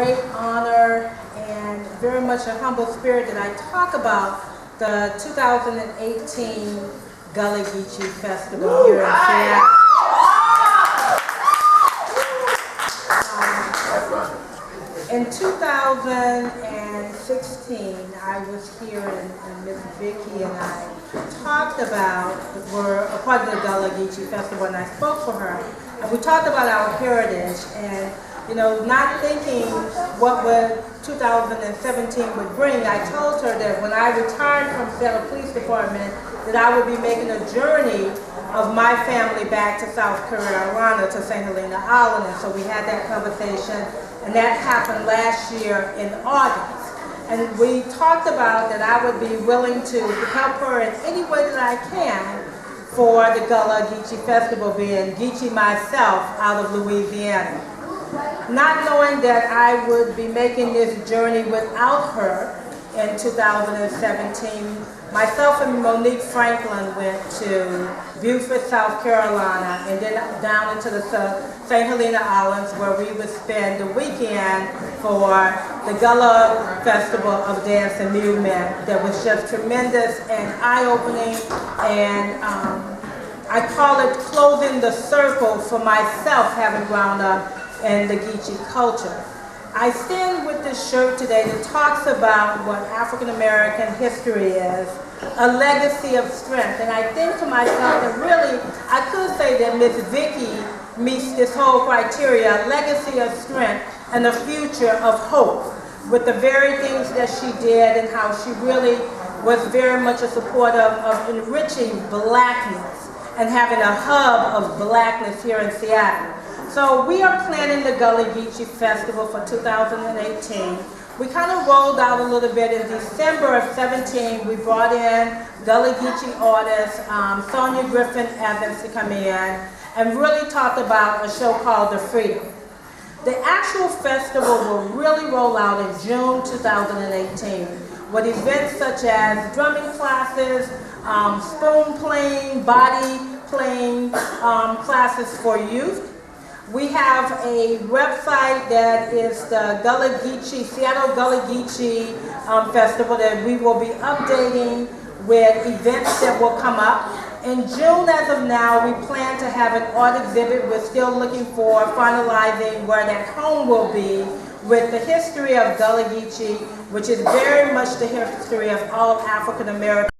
great honor and very much a humble spirit that I talk about the 2018 Gullah Geechee Festival here in Seattle. In 2016, I was here and Ms. Vickie and I talked about, we're a part of the Gullah Geechee Festival, and I spoke for her. And we talked about our heritage and, you know, not thinking what 2017 would bring. I told her that when I retired from Seattle Police Department, that I would be making a journey of my family back to South Carolina, to St. Helena Island. And so we had that conversation, and that happened last year in August. And we talked about that I would be willing to help her in any way that I can for the Gullah Geechee Festival, being Geechee myself out of Louisiana. Not knowing that I would be making this journey without her in 2017, myself and Monique Franklin went to Beaufort, South Carolina, and then down into the St. Helena Islands, where we would spend the weekend for the Gullah Festival of Dance and Movement. That was just tremendous and eye-opening, and I call it closing the circle for myself, having grown up in the Geechee culture. I stand with this shirt today that talks about what African American history is, a legacy of strength. And I think to myself that really, I could say that Miss Vickie meets this whole criteria, a legacy of strength and a future of hope, with the very things that she did and how she really was very much a supporter of enriching blackness and having a hub of blackness here in Seattle. So we are planning the Gullah Geechee Festival for 2018. We kind of rolled out a little bit in December of 17. We brought in Gullah Geechee artist Sonia Griffin Evans to come in and really talk about a show called The Freedom. The actual festival will really roll out in June 2018 with events such as drumming classes, spoon playing, body playing classes for youth. We have a website that is the Gullah Geechee, Seattle Gullah Geechee Festival, that we will be updating with events that will come up. In June, as of now, we plan to have an art exhibit. We're still looking for finalizing where that home will be, with the history of Gullah Geechee, which is very much the history of all African Americans.